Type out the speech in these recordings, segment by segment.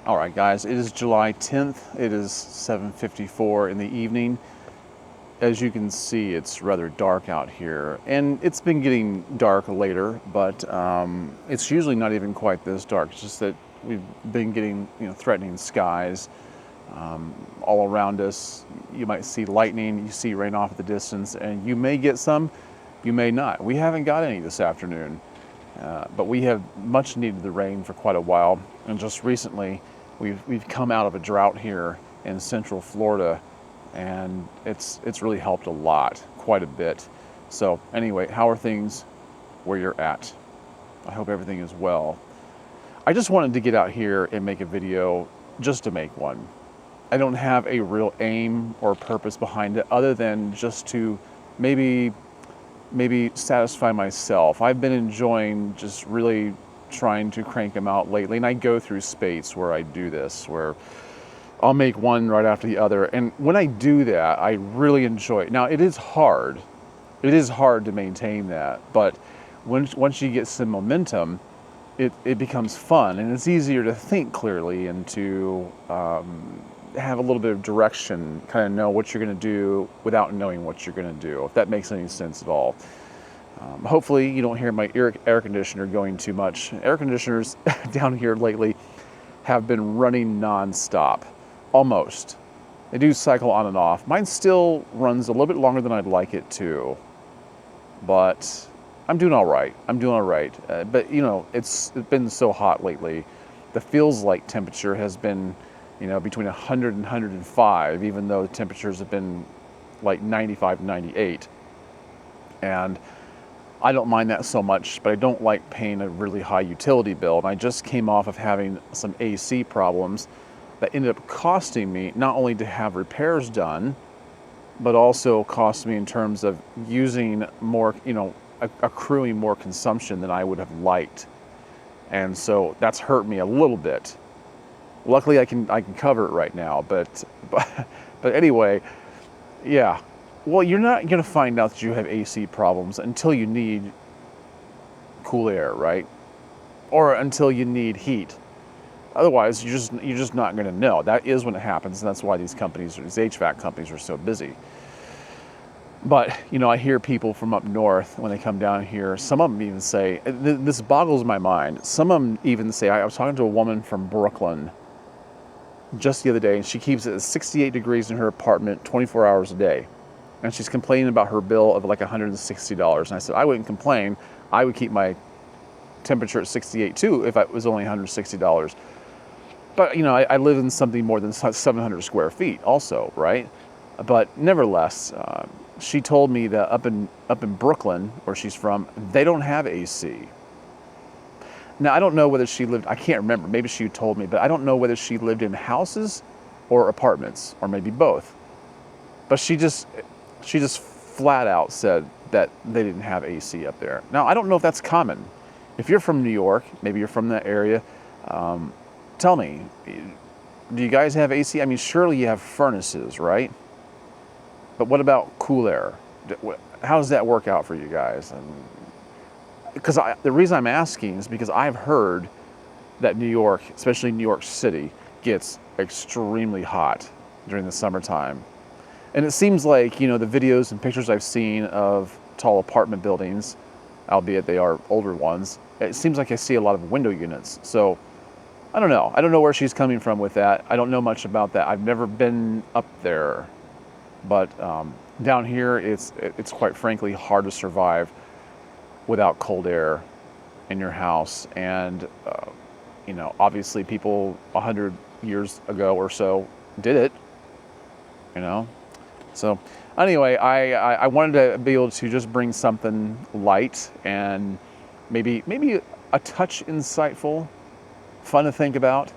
All right, guys, it is July 10th. It is 7:54 in the evening. As you can see, it's rather dark out here, and it's been getting dark later, but it's usually not even quite this dark. It's just that we've been getting, threatening skies all around us. You might see lightning, you see rain off at the distance, and you may get some, you may not. We haven't got any this afternoon, but we have much needed the rain for quite a while, and just recently we've come out of a drought here in Central Florida, and it's really helped a lot, quite a bit. So anyway, how are things where you're at? I hope everything is well. I just wanted to get out here and make a video just to make one. I don't have a real aim or purpose behind it other than just to maybe satisfy myself. I've been enjoying just really trying to crank them out lately, and I go through spates where I do this, where I'll make one right after the other, and when I do that, I really enjoy it. Now, it is hard to maintain that, but once you get some momentum, it becomes fun, and it's easier to think clearly and to have a little bit of direction, kind of know what you're going to do without knowing what you're going to do, if that makes any sense at all. Hopefully you don't hear my air conditioner going too much. Air conditioners down here lately have been running non-stop, almost. They do cycle on and off. Mine still runs a little bit longer than I'd like it to, but I'm doing all right. But it's been so hot lately. The feels like temperature has been, between 100 and 105, even though the temperatures have been like 95, 98. And I don't mind that so much, but I don't like paying a really high utility bill. And I just came off of having some AC problems that ended up costing me not only to have repairs done, but also cost me in terms of using more, accruing more consumption than I would have liked. And so that's hurt me a little bit. Luckily I can cover it right now, but anyway, yeah. Well, you're not going to find out that you have AC problems until you need cool air, right? Or until you need heat. Otherwise, you're just not going to know. That is when it happens, and that's why these HVAC companies are so busy. But, I hear people from up north, when they come down here, some of them even say, this boggles my mind, some of them even say, I was talking to a woman from Brooklyn just the other day, and she keeps it at 68 degrees in her apartment 24 hours a day. And she's complaining about her bill of like $160. And I said, I wouldn't complain. I would keep my temperature at 68 too if it was only $160. But, I live in something more than 700 square feet also, right? But nevertheless, she told me that up in Brooklyn, where she's from, they don't have AC. Now, I don't know whether she lived, I can't remember, maybe she told me, but I don't know whether she lived in houses or apartments, or maybe both. But she just flat out said that they didn't have AC up there. Now, I don't know if that's common. If you're from New York, maybe you're from that area, tell me, do you guys have AC? I mean, surely you have furnaces, right? But what about cool air? How does that work out for you guys? Because the reason I'm asking is because I've heard that New York, especially New York City, gets extremely hot during the summertime. And it seems like, the videos and pictures I've seen of tall apartment buildings, albeit they are older ones, it seems like I see a lot of window units. So I don't know. I don't know where she's coming from with that. I don't know much about that. I've never been up there. But down here, it's quite frankly hard to survive without cold air in your house. And, obviously people 100 years ago or so did it, So anyway, I wanted to be able to just bring something light and maybe a touch insightful, fun to think about.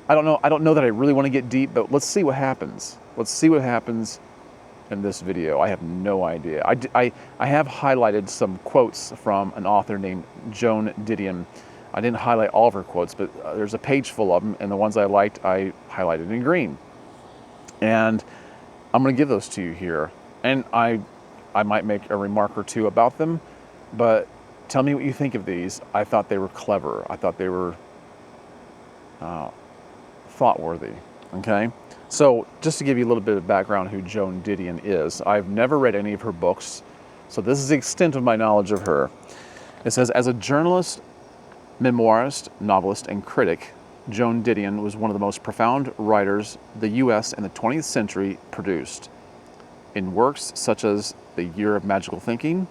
I don't know that I really want to get deep, but let's see what happens. Let's see what happens in this video. I have no idea. I have highlighted some quotes from an author named Joan Didion. I didn't highlight all of her quotes, but there's a page full of them, and the ones I liked, I highlighted in green. And I'm going to give those to you here. And I might make a remark or two about them, but tell me what you think of these. I thought they were clever. I thought they were thought-worthy, okay? So just to give you a little bit of background who Joan Didion is, I've never read any of her books, so this is the extent of my knowledge of her. It says, as a journalist, memoirist, novelist, and critic, Joan Didion was one of the most profound writers the U.S. in the 20th century produced. In works such as The Year of Magical Thinking,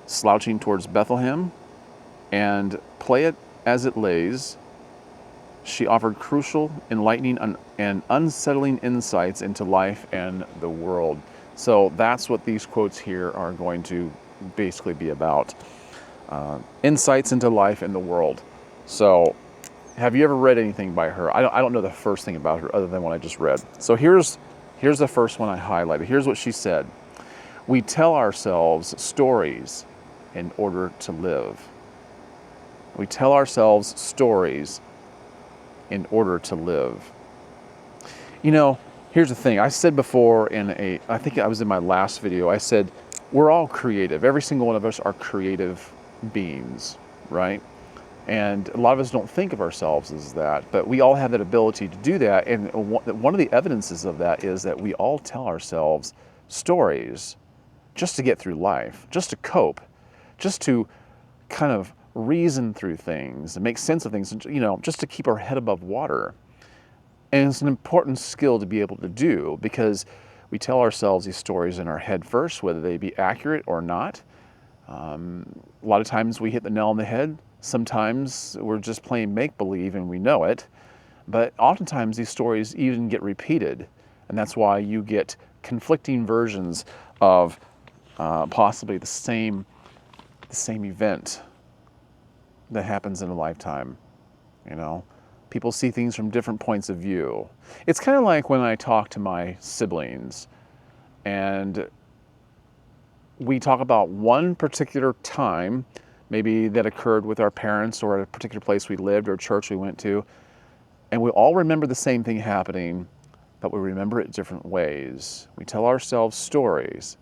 Slouching Towards Bethlehem, and Play It As It Lays, she offered crucial, enlightening, and unsettling insights into life and the world. So that's what these quotes here are going to basically be about. Insights into life and the world. So have you ever read anything by her? I don't know the first thing about her other than what I just read. So here's the first one I highlighted. Here's what she said. We tell ourselves stories in order to live. We tell ourselves stories in order to live. You know, here's the thing. I said before I think I was in my last video, I said, we're all creative. Every single one of us are creative beings, right? And a lot of us don't think of ourselves as that, but we all have that ability to do that. And one of the evidences of that is that we all tell ourselves stories just to get through life, just to cope, just to kind of reason through things and make sense of things, you know, just to keep our head above water. And it's an important skill to be able to do because we tell ourselves these stories in our head first, whether they be accurate or not. A lot of times we hit the nail on the head. Sometimes we're just playing make-believe and we know it. But oftentimes these stories even get repeated. And that's why you get conflicting versions of possibly the same event that happens in a lifetime. You know, people see things from different points of view. It's kind of like when I talk to my siblings and we talk about one particular time, maybe that occurred with our parents or at a particular place we lived or a church we went to, and we all remember the same thing happening, but we remember it different ways. We tell ourselves stories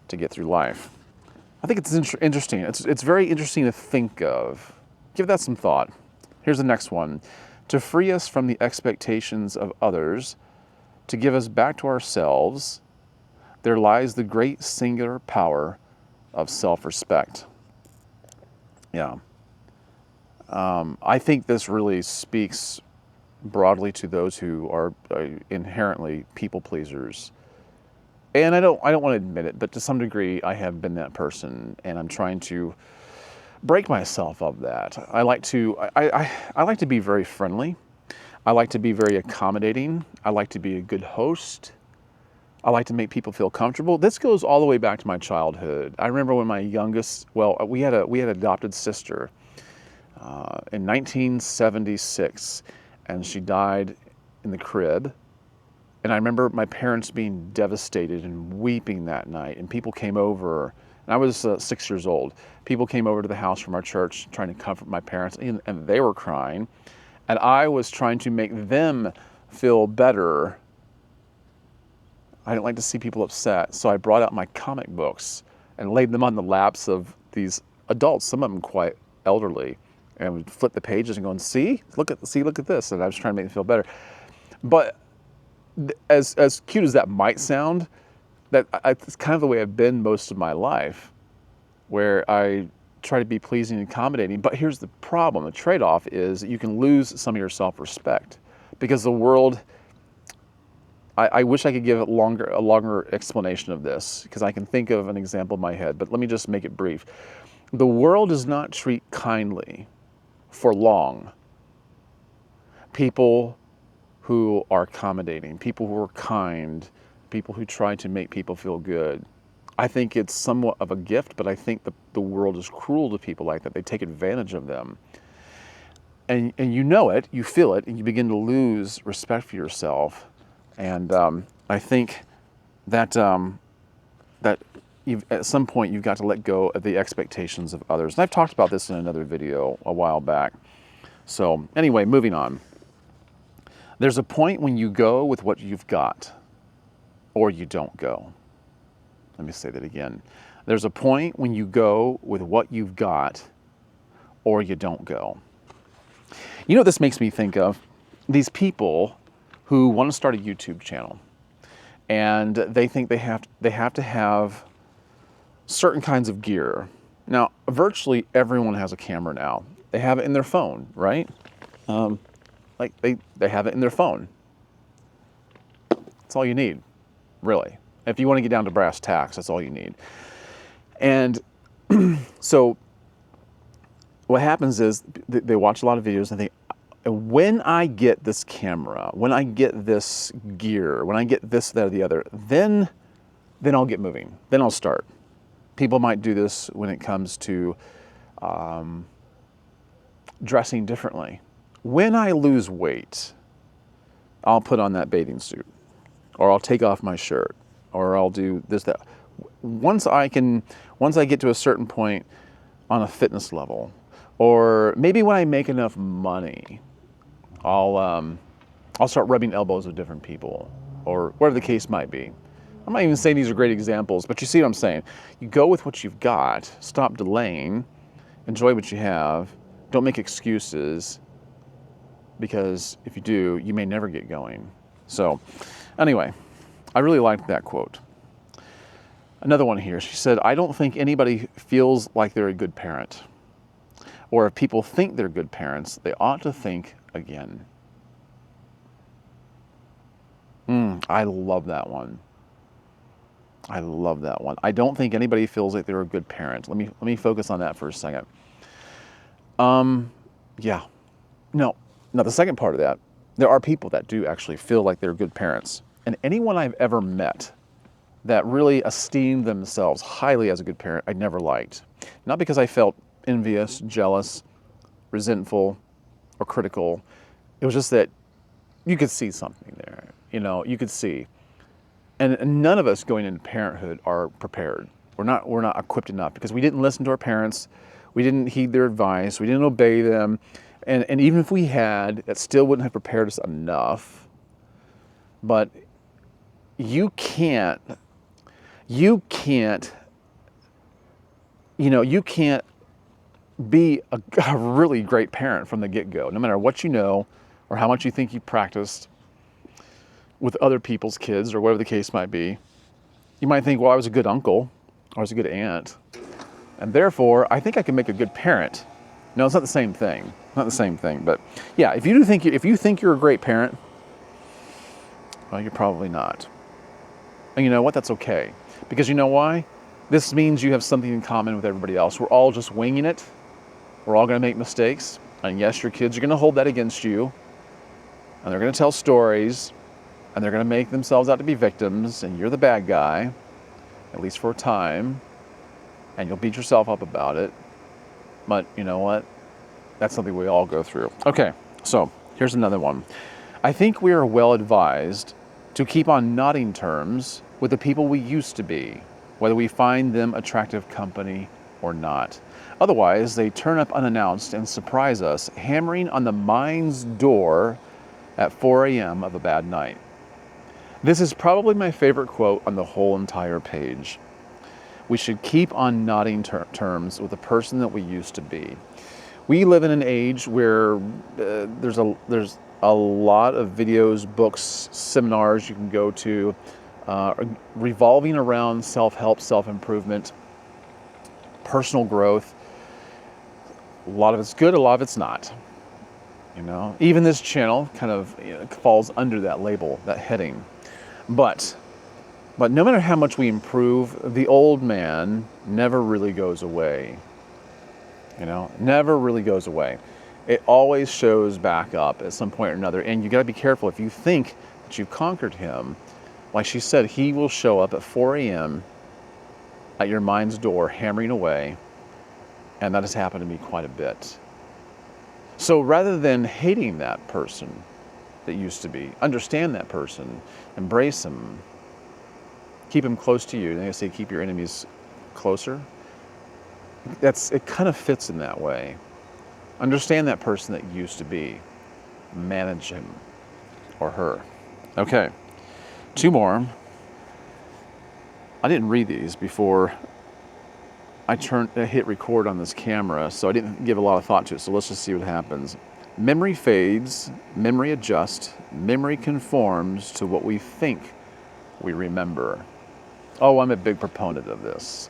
to get through life. I think it's interesting. It's very interesting to think of. Give that some thought. Here's the next one. To free us from the expectations of others, to give us back to ourselves, there lies the great singular power of self-respect. Yeah. I think this really speaks broadly to those who are inherently people pleasers. And I don't want to admit it, but to some degree I have been that person, and I'm trying to break myself of that. I like to be very friendly. I like to be very accommodating. I like to be a good host. I like to make people feel comfortable. This goes all the way back to my childhood. I remember when my youngest, we had an adopted sister in 1976, and she died in the crib. And I remember my parents being devastated and weeping that night. And people came over, and I was 6 years old. People came over to the house from our church trying to comfort my parents, and they were crying. And I was trying to make them feel better. I didn't like to see people upset, so I brought out my comic books and laid them on the laps of these adults, some of them quite elderly, and would flip the pages and going, look at this. And I was trying to make them feel better. But as cute as that might sound, it's kind of the way I've been most of my life, where I try to be pleasing and accommodating. But here's the problem. The trade-off is you can lose some of your self-respect because the world, I wish I could give a longer explanation of this because I can think of an example in my head, but let me just make it brief. The world does not treat kindly for long people who are accommodating, people who are kind, people who try to make people feel good. I think it's somewhat of a gift, but I think the world is cruel to people like that. They take advantage of them. And you know it, you feel it, and you begin to lose respect for yourself. And I think that at some point you've got to let go of the expectations of others. And I've talked about this in another video a while back. So anyway, moving on. There's a point when you go with what you've got, or you don't go. Let me say that again. There's a point when you go with what you've got, or you don't go. You know what this makes me think of? these people who want to start a YouTube channel, and they think they have to have certain kinds of gear. Now, virtually everyone has a camera now. They have it in their phone, right? Like they have it in their phone. That's all you need, really. If you want to get down to brass tacks, that's all you need. And so what happens is they watch a lot of videos and they, when I get this camera, when I get this gear, when I get this, that, or the other, then I'll get moving. Then I'll start. People might do this when it comes to dressing differently. When I lose weight, I'll put on that bathing suit, or I'll take off my shirt, or I'll do this, that. Once I get to a certain point on a fitness level, or maybe when I make enough money, I'll start rubbing elbows with different people, or whatever the case might be. I'm not even saying these are great examples, but you see what I'm saying. You go with what you've got, stop delaying, enjoy what you have, don't make excuses, because if you do, you may never get going. So anyway, I really liked that quote. Another one here, she said, I don't think anybody feels like they're a good parent. Or if people think they're good parents, they ought to think again. I love that one. I love that one. I don't think anybody feels like they're a good parent. Let me focus on that for a second. Yeah. No, the second part of that, there are people that do actually feel like they're good parents. And anyone I've ever met that really esteemed themselves highly as a good parent, I never liked. Not because I felt envious, jealous, resentful, or critical. It was just that you could see something there. You could see. And none of us going into parenthood are prepared. We're not equipped enough because we didn't listen to our parents. We didn't heed their advice. We didn't obey them. And even if we had, that still wouldn't have prepared us enough. But you can't be a really great parent from the get-go, no matter what you know or how much you think you practiced with other people's kids or whatever the case might be. You might think, well, I was a good uncle or I was a good aunt, and therefore I think I can make a good parent. No, it's not the same thing. Not the same thing. But yeah, if you think you're a great parent, well, you're probably not. And you know what? That's okay. Because you know why? This means you have something in common with everybody else. We're all just winging it. We're all going to make mistakes. And yes, your kids are going to hold that against you. And they're going to tell stories. And they're going to make themselves out to be victims. And you're the bad guy, at least for a time. And you'll beat yourself up about it. But you know what? That's something we all go through. Okay, so here's another one. I think we are well advised to keep on nodding terms with the people we used to be, whether we find them attractive company or not. Otherwise, they turn up unannounced and surprise us, hammering on the mind's door at 4 a.m. of a bad night. This is probably my favorite quote on the whole entire page. We should keep on nodding terms with the person that we used to be. We live in an age where there's a lot of videos, books, seminars you can go to revolving around self-help, self-improvement, personal growth. A lot of it's good, a lot of it's not. Even this channel kind of falls under that label, that heading. But no matter how much we improve, the old man never really goes away. Never really goes away. It always shows back up at some point or another. And you got to be careful. If you think that you've conquered him, like she said, he will show up at 4 a.m. at your mind's door, hammering away. And that has happened to me quite a bit. So rather than hating that person that used to be, understand that person, embrace him, keep him close to you. They say keep your enemies closer. It kind of fits in that way. Understand that person that used to be. Manage him or her. Okay, 2 more. I didn't read these before I hit record on this camera, so I didn't give a lot of thought to it. So let's just see what happens. Memory fades, memory adjusts, memory conforms to what we think we remember. Oh, I'm a big proponent of this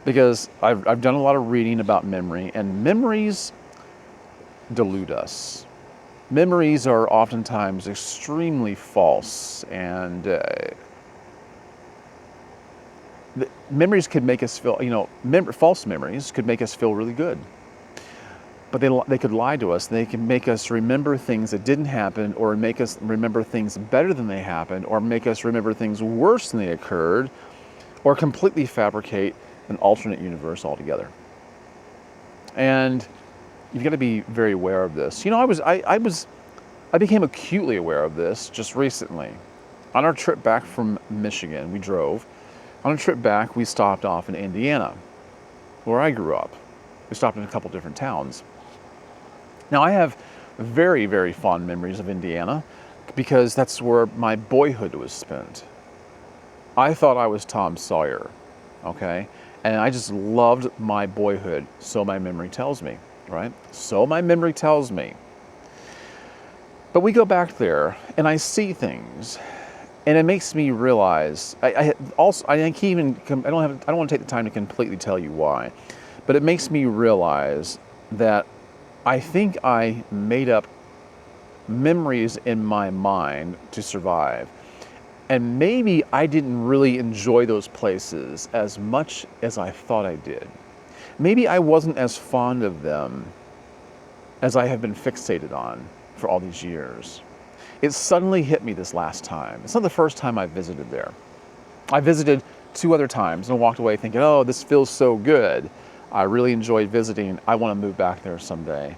because I've done a lot of reading about memory, and memories delude us. Memories are oftentimes extremely false, and memories could make us feel, false memories could make us feel really good. But they could lie to us. They can make us remember things that didn't happen, or make us remember things better than they happened, or make us remember things worse than they occurred, or completely fabricate an alternate universe altogether. And you've got to be very aware of this. I became acutely aware of this just recently. On our trip back from Michigan, we drove. On a trip back, we stopped off in Indiana, where I grew up. We stopped in a couple different towns. Now, I have very, very fond memories of Indiana because that's where my boyhood was spent. I thought I was Tom Sawyer, okay? And I just loved my boyhood, so my memory tells me, right? So my memory tells me. But we go back there, and I see things, and it makes me realize. I don't want to take the time to completely tell you why, but it makes me realize that I think I made up memories in my mind to survive. And maybe I didn't really enjoy those places as much as I thought I did. Maybe I wasn't as fond of them as I have been fixated on for all these years. It suddenly hit me this last time. It's not the first time I visited there. I visited 2 other times and walked away thinking, oh, this feels so good. I really enjoyed visiting. I want to move back there someday.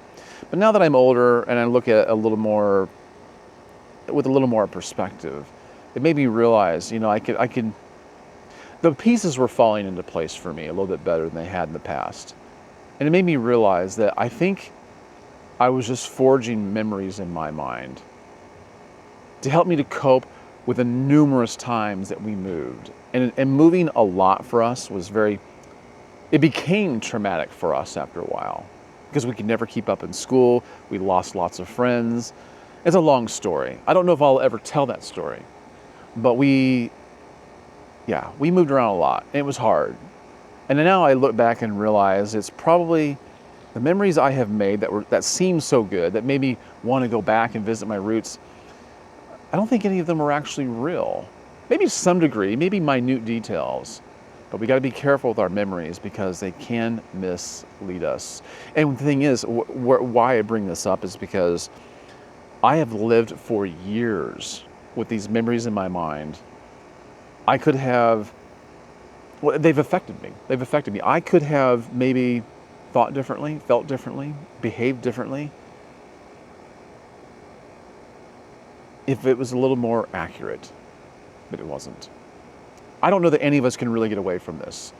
But now that I'm older and I look at it with a little more perspective, it made me realize, the pieces were falling into place for me a little bit better than they had in the past. And it made me realize that I think I was just forging memories in my mind to help me to cope with the numerous times that we moved. And moving a lot for us it became traumatic for us after a while because we could never keep up in school. We lost lots of friends. It's a long story. I don't know if I'll ever tell that story, but we moved around a lot. And it was hard. And now I look back and realize it's probably the memories I have made that seem so good, that made me want to go back and visit my roots. I don't think any of them were actually real. Maybe to some degree, maybe minute details. But we got to be careful with our memories because they can mislead us. And the thing is, why I bring this up is because I have lived for years with these memories in my mind. They've affected me. I could have maybe thought differently, felt differently, behaved differently if it was a little more accurate, but it wasn't. I don't know that any of us can really get away from this,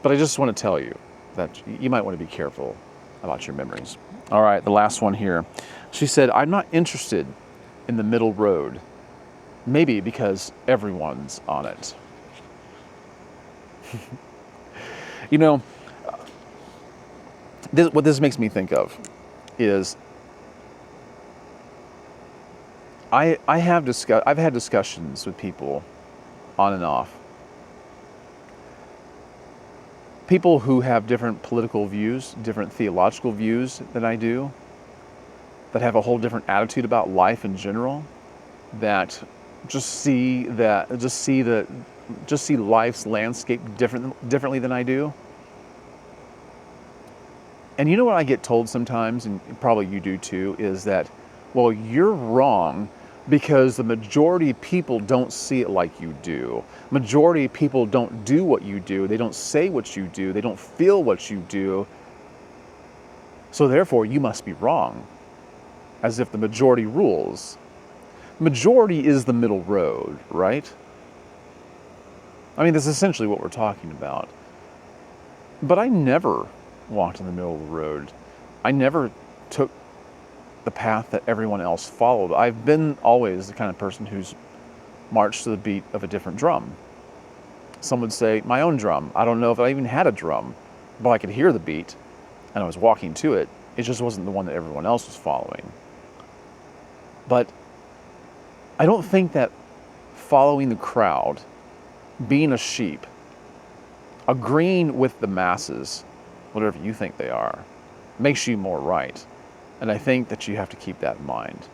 but I just want to tell you that you might want to be careful about your memories. All right, the last one here. She said, I'm not interested in the middle road, maybe because everyone's on it. What this makes me think of is I've had discussions with people on and off. People who have different political views, different theological views than I do, that have a whole different attitude about life in general, that just see life's landscape differently than I do. And you know what I get told sometimes, and probably you do too, is that, well, you're wrong because the majority of people don't see it like you do. Majority of people don't do what you do. They don't say what you do. They don't feel what you do. So therefore, you must be wrong. As if the majority rules. Majority is the middle road, right? I mean, that's essentially what we're talking about. But I never walked in the middle of the road. I never took the path that everyone else followed. I've been always the kind of person who's marched to the beat of a different drum. Some would say my own drum. I don't know if I even had a drum, but I could hear the beat and I was walking to it. It just wasn't the one that everyone else was following. But I don't think that following the crowd, being a sheep, agreeing with the masses, whatever you think they are, makes you more right. And I think that you have to keep that in mind.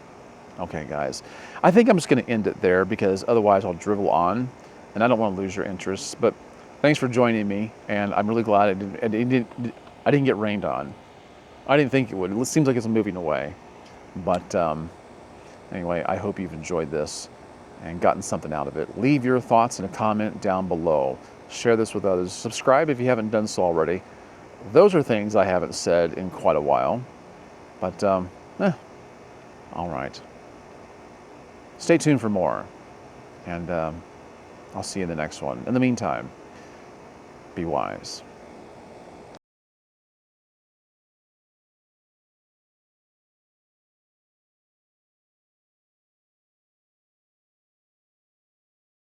Okay, guys. I think I'm just going to end it there because otherwise I'll drivel on, and I don't want to lose your interest. But thanks for joining me, and I'm really glad I didn't get rained on. I didn't think it would. It seems like it's moving away. But anyway, I hope you've enjoyed this and gotten something out of it. Leave your thoughts in a comment down below. Share this with others. Subscribe if you haven't done so already. Those are things I haven't said in quite a while. But, all right. Stay tuned for more. And I'll see you in the next one. In the meantime, be wise.